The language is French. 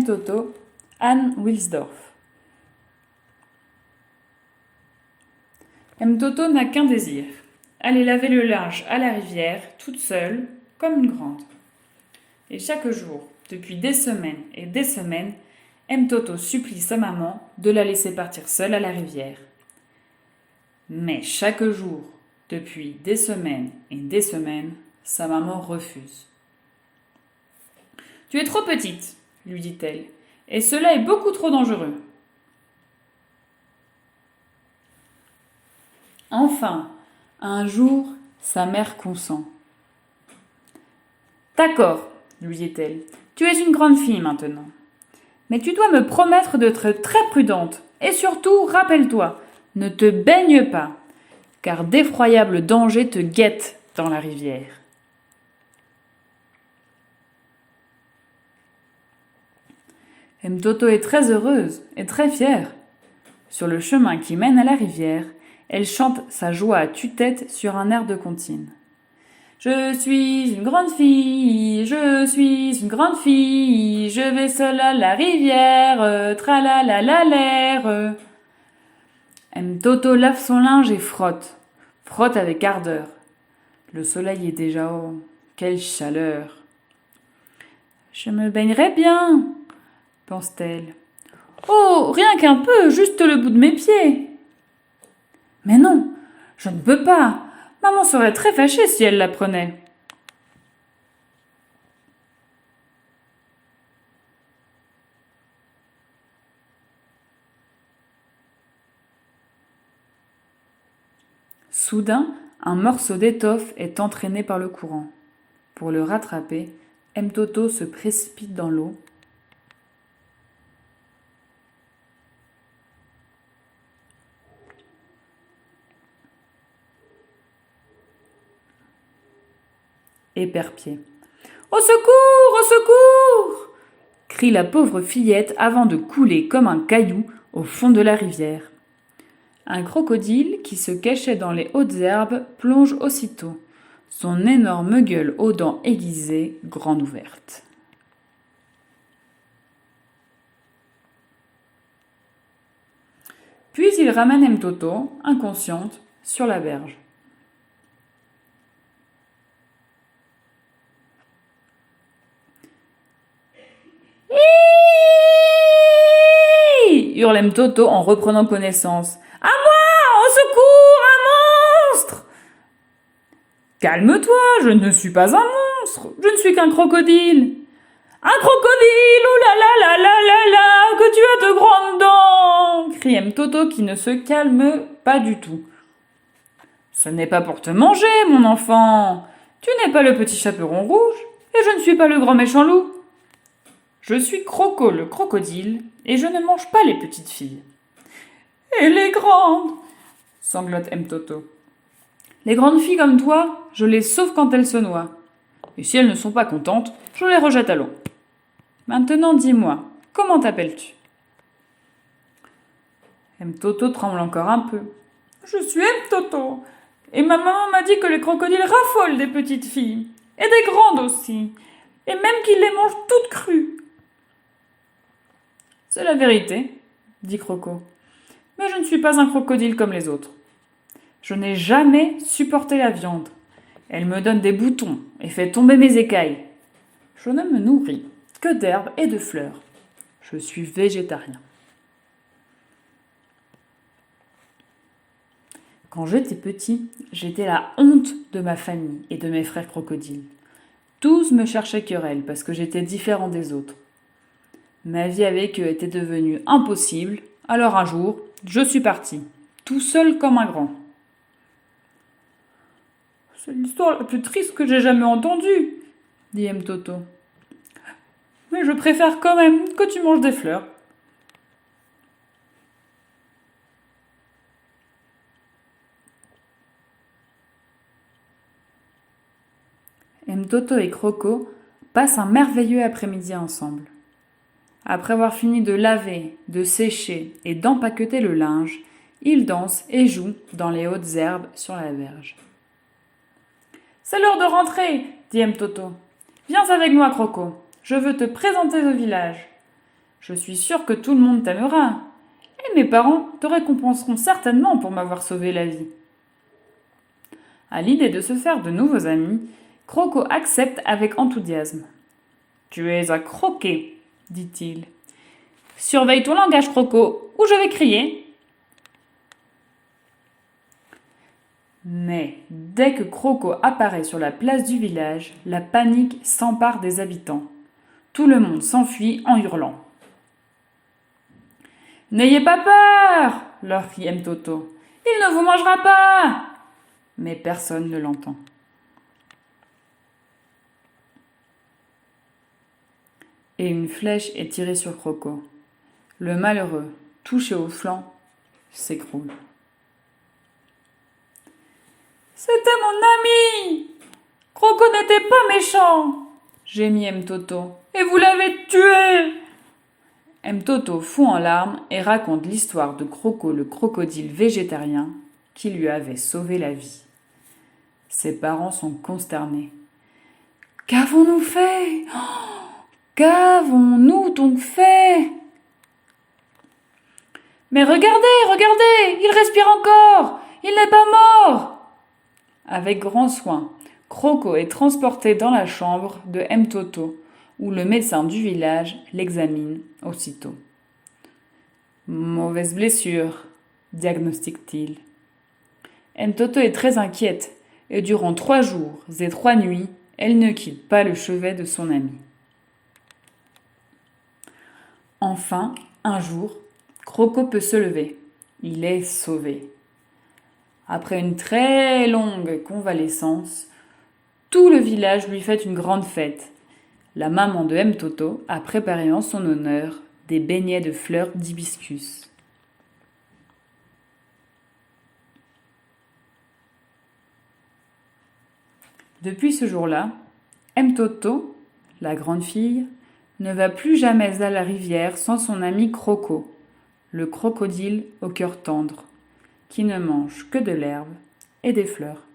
Toto, Anne Wilsdorf. Toto n'a qu'un désir, aller laver le linge à la rivière, toute seule, comme une grande. Et chaque jour, depuis des semaines et des semaines, Toto supplie sa maman de la laisser partir seule à la rivière. Mais chaque jour, depuis des semaines et des semaines, sa maman refuse. « Tu es trop petite, lui dit-elle, et cela est beaucoup trop dangereux. » Enfin, un jour, sa mère consent. « D'accord, lui dit-elle, tu es une grande fille maintenant. Mais tu dois me promettre d'être très prudente. Et surtout, rappelle-toi, ne te baigne pas, car d'effroyables dangers te guettent dans la rivière. » Toto est très heureuse et très fière. Sur le chemin qui mène à la rivière, elle chante sa joie à tue-tête sur un air de comptine. Je suis une grande fille, je suis une grande fille, je vais seule à la rivière, tralalalalaire. Toto lave son linge et frotte avec ardeur. Le soleil est déjà haut, quelle chaleur. Je me baignerai bien, pense-t-elle. Oh, rien qu'un peu, juste le bout de mes pieds. Mais non, je ne peux pas. Maman serait très fâchée si elle l'apprenait. Soudain, un morceau d'étoffe est entraîné par le courant. Pour le rattraper, Toto se précipite dans l'eau. Et perd pied. « Au secours! Au secours !» crie la pauvre fillette avant de couler comme un caillou au fond de la rivière. Un crocodile qui se cachait dans les hautes herbes plonge aussitôt, son énorme gueule aux dents aiguisées, grande ouverte. Puis il ramène Toto, inconsciente, sur la berge. Hurle Toto en reprenant connaissance. « À moi! Au secours! Un monstre !»« Calme-toi, je ne suis pas un monstre, je ne suis qu'un crocodile. »« Un crocodile! Oh là là là là là là! Que tu as de grandes dents !» crie Toto qui ne se calme pas du tout. « Ce n'est pas pour te manger, mon enfant. Tu n'es pas le petit chaperon rouge, et je ne suis pas le grand méchant loup. Je suis Croco le crocodile, et je ne mange pas les petites filles. »« Et les grandes !» sanglote Toto. « Les grandes filles comme toi, je les sauve quand elles se noient. Et si elles ne sont pas contentes, je les rejette à l'eau. Maintenant, dis-moi, comment t'appelles-tu » Toto tremble encore un peu. « Je suis Toto, et ma maman m'a dit que les crocodiles raffolent des petites filles, et des grandes aussi, et même qu'ils les mangent toutes crues. » « C'est la vérité, dit Croco. Mais je ne suis pas un crocodile comme les autres. Je n'ai jamais supporté la viande. Elle me donne des boutons et fait tomber mes écailles. Je ne me nourris que d'herbes et de fleurs. Je suis végétarien. Quand j'étais petit, j'étais la honte de ma famille et de mes frères crocodiles. Tous me cherchaient querelle parce que j'étais différent des autres. Ma vie avec eux était devenue impossible, alors un jour, je suis parti, tout seul comme un grand. « C'est l'histoire la plus triste que j'ai jamais entendue, » dit Toto. « Mais je préfère quand même que tu manges des fleurs. » Toto et Croco passent un merveilleux après-midi ensemble. Après avoir fini de laver, de sécher et d'empaqueter le linge, ils dansent et jouent dans les hautes herbes sur la berge. « C'est l'heure de rentrer, dit Toto. Viens avec moi, Croco. Je veux te présenter au village. Je suis sûre que tout le monde t'aimera. Et mes parents te récompenseront certainement pour m'avoir sauvé la vie. À l'idée de se faire de nouveaux amis, Croco accepte avec enthousiasme. Tu es à croquer, dit-il. Surveille ton langage, Croco, ou je vais crier. Mais dès que Croco apparaît sur la place du village, la panique s'empare des habitants. Tout le monde s'enfuit en hurlant. N'ayez pas peur, leur crie Mtoto. Il ne vous mangera pas. Mais personne ne l'entend. Et une flèche est tirée sur Croco. Le malheureux, touché au flanc, s'écroule. C'était mon ami. Croco n'était pas méchant, gémit Mtoto. Et vous l'avez tué. Mtoto fond en larmes et raconte l'histoire de Croco le crocodile végétarien qui lui avait sauvé la vie. Ses parents sont consternés. Qu'avons-nous fait? Qu'avons-nous donc fait? Mais regardez, il respire encore. Il n'est pas mort. Avec grand soin, Croco est transporté dans la chambre de Mtoto, où le médecin du village l'examine aussitôt. Mauvaise blessure, diagnostique-t-il. Mtoto est très inquiète, et durant 3 jours et 3 nuits, elle ne quitte pas le chevet de son ami. Enfin, un jour, Croco peut se lever. Il est sauvé. Après une très longue convalescence, tout le village lui fait une grande fête. La maman de Mtoto a préparé en son honneur des beignets de fleurs d'hibiscus. Depuis ce jour-là, Mtoto, la grande fille, ne va plus jamais à la rivière sans son ami Croco, le crocodile au cœur tendre, qui ne mange que de l'herbe et des fleurs.